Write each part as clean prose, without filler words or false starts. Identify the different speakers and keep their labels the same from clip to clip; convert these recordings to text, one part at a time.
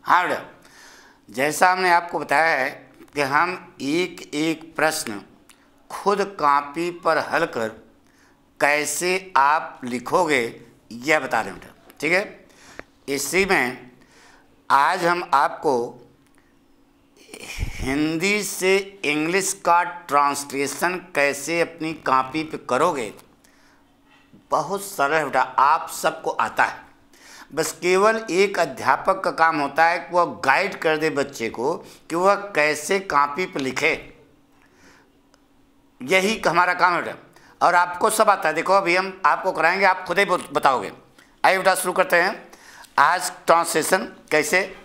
Speaker 1: हाँ बेटा, जैसा हमने आपको बताया है कि हम एक एक प्रश्न खुद कॉपी पर हल कर कैसे आप लिखोगे यह बता रहे हैं बेटा, ठीक है। इसी में आज हम आपको हिंदी से इंग्लिश का ट्रांसलेशन कैसे अपनी कॉपी पे करोगे, बहुत सरल है बेटा, आप सबको आता है। बस केवल एक अध्यापक का काम होता है कि वह गाइड कर दे बच्चे को कि वह कैसे कॉपी पे लिखे, यही हमारा काम है बेटा। और आपको सब आता है। देखो अभी हम आपको कराएंगे, आप खुद ही बताओगे। आइए बेटा शुरू करते हैं आज ट्रांसलेशन कैसे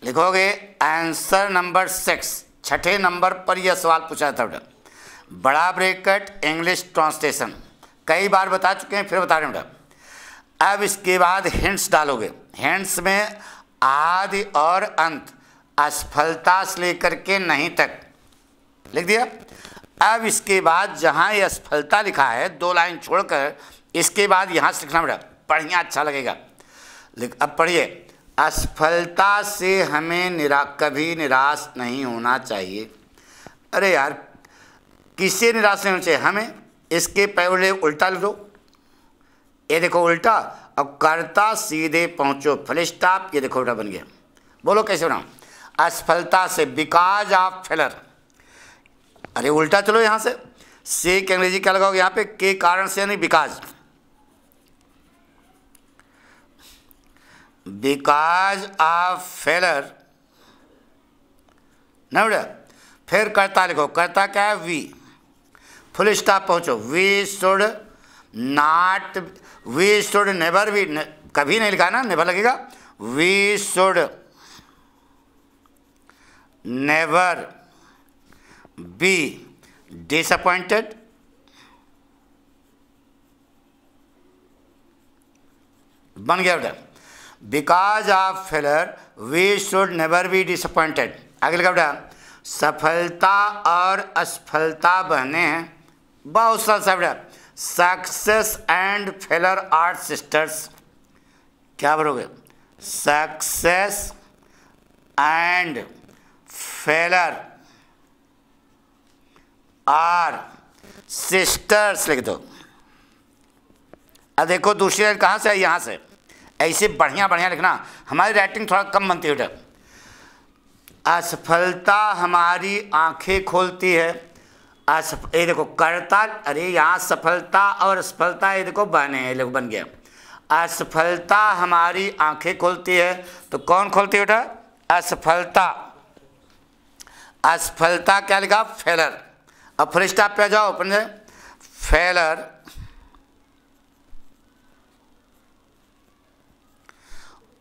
Speaker 1: लिखोगे। आंसर नंबर 6, छठे नंबर पर यह सवाल पूछा था बेटा, बड़ा ब्रैकेट इंग्लिश ट्रांसलेशन कई बार बता चुके हैं, फिर बता रहे हैं बेटा। अब इसके बाद हिंट्स डालोगे। हिंट्स में आदि और अंत, असफलता से लेकर के नहीं तक लिख दिया। अब इसके बाद जहाँ ये असफलता लिखा है 2 लाइन छोड़कर, इसके बाद यहाँ से लिखना बेटा, बढ़िया अच्छा लगेगा। अब पढ़िए, असफलता से हमें कभी निराश नहीं होना चाहिए। अरे यार, किससे निराश नहीं होना चाहिए हमें? इसके पहले उल्टा लिख दो, ये देखो उल्टा। अब कर्ता सीधे पहुँचो, फुल स्टॉप, ये देखो उल्टा बन गया। बोलो कैसे बनाओ? असफलता से, बिकॉज ऑफ फेलर। अरे उल्टा चलो यहाँ से की अंग्रेजी क्या लगाओगे यहाँ पे? के कारण से, यानी बिकॉज। बिकॉज ऑफ फेलर ना बेटा। फिर कर्ता लिखो, कर्ता क्या है? वी, फुल स्टॉप पहुँचो। We should not, we should never be, कभी नहीं लिखा ना, नेवर लगेगा। We should never be disappointed, बन गया बेटा। Because of failure we should never be disappointed. आगे लिखा बेटा, सफलता और असफलता बहने हैं, बहुत सा बेटा। Success and failure are sisters. क्या बोलोगे? Success and failure are sisters लिख दो। अब देखो दूसरी लाइन कहाँ से है? यहाँ से। ऐसे बढ़िया बढ़िया लिखना, हमारी राइटिंग थोड़ा कम बनती है बेटा। असफलता हमारी आंखें खोलती है। ये देखो कर्ता, अरे यहाँ सफलता और असफलता ये देखो बने हैं, लोग बन गया। असफलता हमारी आंखें खोलती है, तो कौन खोलती है बेटा? असफलता। असफलता क्या लिखा? फेलर। अब फुल स्टॉप पे जाओ, अपन failure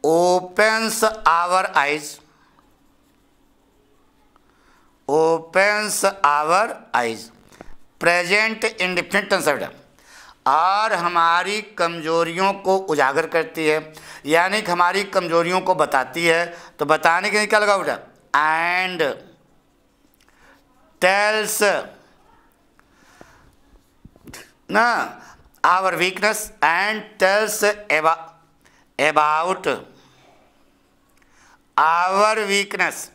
Speaker 1: opens our eyes, opens our eyes, present indefinite tense है बेटा। और हमारी कमजोरियों को उजागर करती है, यानी कि हमारी कमजोरियों को बताती है। तो बताने के लिए क्या लगा बेटा? एंड टेल्स ना our weakness, and tells about our weakness,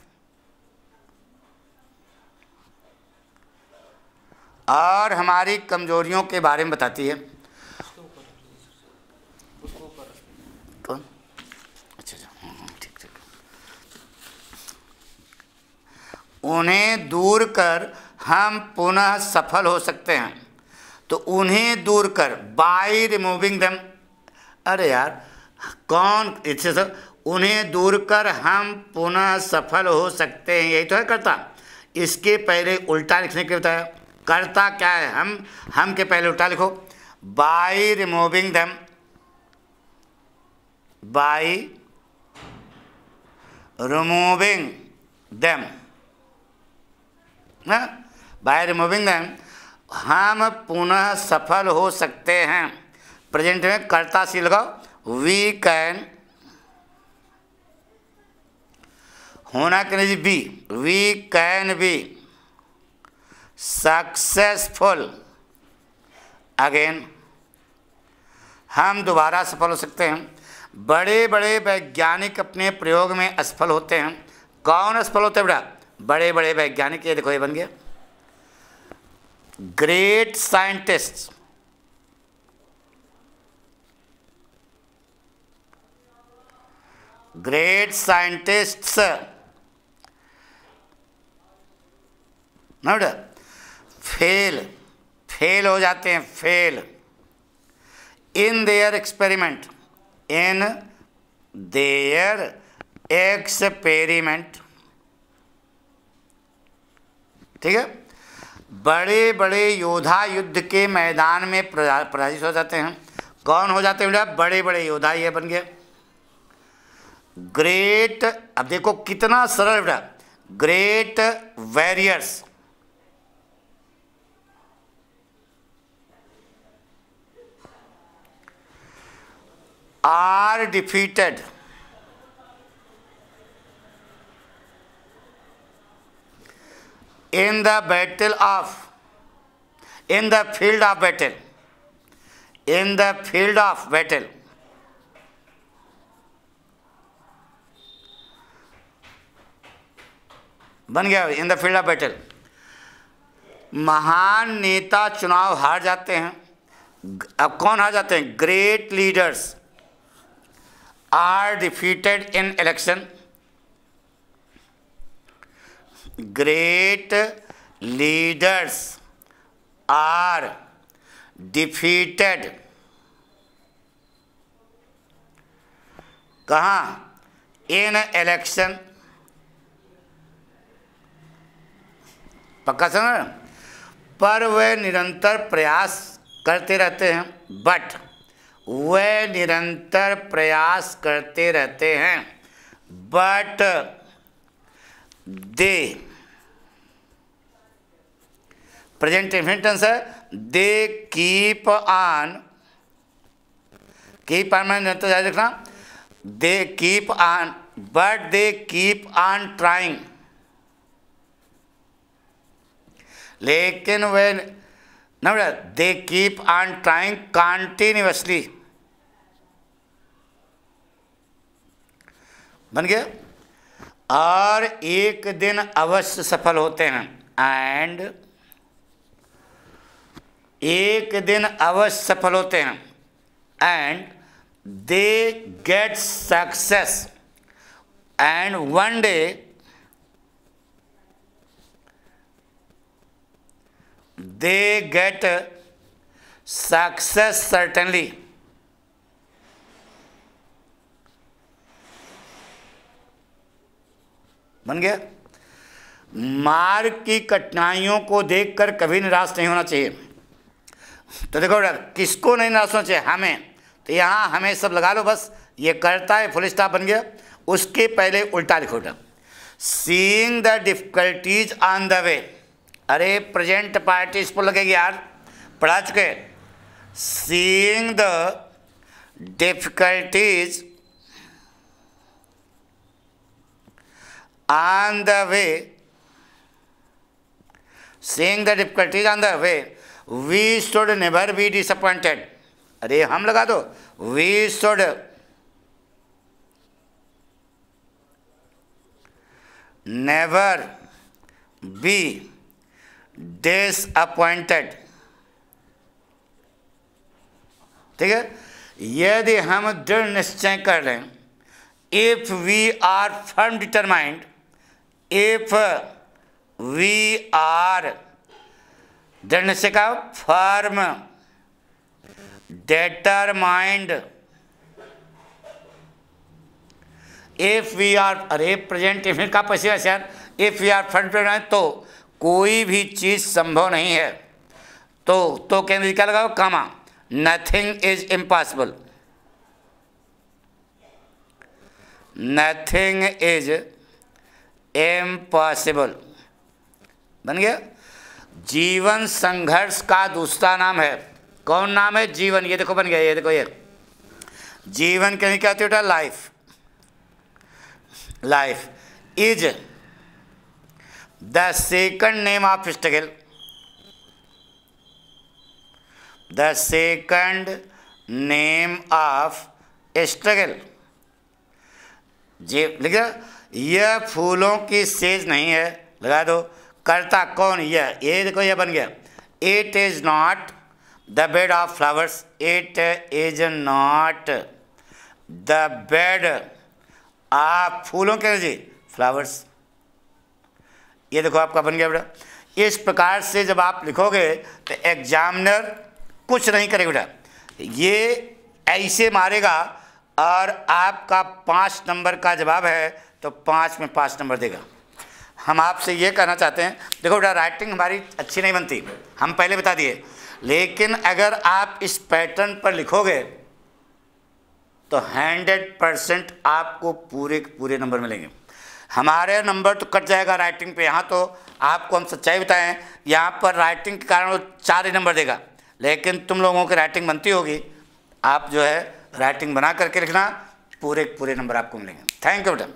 Speaker 1: और हमारी कमजोरियों के बारे में बताती है। कौन? अच्छा, ठीक ठीक। उन्हें दूर कर हम पुनः सफल हो सकते हैं। तो उन्हें दूर कर, बाय रिमूविंग देम। अरे यार कौन? इससे सर, उन्हें दूर कर हम पुनः सफल हो सकते हैं, यही तो है कर्ता। इसके पहले उल्टा लिखने के बताया। कर्ता क्या है? हम के पहले उल्टा लिखो, by removing them, by removing them ना, बाय रिमूविंग देम हम पुनः सफल हो सकते हैं। प्रेजेंट में कर्ता सी लगाओ, वी कैन, होना के नहीं be, we can be successful again, हम दोबारा सफल हो सकते हैं। बड़े बड़े वैज्ञानिक अपने प्रयोग में असफल होते हैं। कौन असफल होते हैं बेटा? बड़े बड़े वैज्ञानिक। ये देखो ये बन गया ग्रेट साइंटिस्ट। ग्रेट साइंटिस्ट्स ना बेटा फेल हो जाते हैं, fail in their experiment, in their experiment. ठीक है, बड़े बड़े योद्धा युद्ध के मैदान में पराजित हो जाते हैं। कौन हो जाते हैं बेटा? बड़े बड़े योद्धा। ये बन गया ग्रेट। अब देखो कितना सरल बेटा, great warriors are defeated in the battle of, in the field of battle, in the field of battle। बन गया in the field of battle. महान नेता चुनाव हार जाते हैं। अब कौन हार जाते हैं? Great leaders are defeated in election। Great leaders are defeated कहाँ? in election। पक्का समझ? पर वे निरंतर प्रयास करते रहते हैं, बट वे निरंतर प्रयास करते रहते हैं, बट दे, प्रेजेंट इंफिनिट है, they keep on, keep on में निरंतर जारी रखना, they keep on, but they keep on trying. लेकिन वे ना they keep on trying continuously. बन गया। और एक दिन अवश्य सफल होते हैं, एंड एक दिन अवश्य सफल होते हैं, and they get success, and one day they get success certainly. बन गया। मार्ग की कठिनाइयों को देखकर कभी निराश नहीं होना चाहिए। तो देखो किसको नहीं निराश होना चाहिए? हमें। तो यहाँ हमें सब लगा लो बस, ये करता है फुल स्टॉप बन गया। उसके पहले उल्टा लिखो बेटा, seeing the difficulties on the way. अरे प्रेजेंट पार्टिसिपल लगेगी यार, पढ़ा चुके। Seeing the difficulties on the way, seeing the difficulties on the way, we should never be disappointed। अरे हम लगा दो, we should never be disappointed। ठीक है, यदि हम दृढ़ निश्चय कर लें, if we are firm determined, if we are, दृढ़ निश्चय का firm determined, if we are, अरे प्रेजेंट इंफिनिट का पैसे यार, if we are firm determined, तो कोई भी चीज़ संभव नहीं है। तो केंद्र क्या लगाओ? Comma. Nothing is impossible, nothing is impossible. बन गया। जीवन संघर्ष का दूसरा नाम है। कौन नाम है? जीवन। ये देखो बन गया, ये देखो ये जीवन कहीं क्या होता है? Life. Life is the second name of struggle, the second name of struggle, जी लिखा। यह फूलों की सेज नहीं है, लगा दो। करता कौन, यह, ये देखो यह बन गया। It is not the bed of flowers, it is not the bed of फूलों के, जी फ्लावर्स। ये देखो आपका बन गया बेटा। इस प्रकार से जब आप लिखोगे तो एग्जामिनर कुछ नहीं करेगा बेटा, ये ऐसे मारेगा और आपका 5 नंबर का जवाब है तो 5 में 5 नंबर देगा। हम आपसे ये कहना चाहते हैं, देखो बेटा राइटिंग हमारी अच्छी नहीं बनती, हम पहले बता दिए, लेकिन अगर आप इस पैटर्न पर लिखोगे तो 100% आपको पूरे के पूरे नंबर मिलेंगे। हमारे नंबर तो कट जाएगा राइटिंग पे, यहाँ तो आपको हम सच्चाई बताएं, यहाँ पर राइटिंग के कारण वो 4 ही नंबर देगा, लेकिन तुम लोगों की राइटिंग बनती होगी, आप जो है राइटिंग बना करके लिखना, पूरे के पूरे नंबर आपको मिलेंगे। थैंक यू बेटा।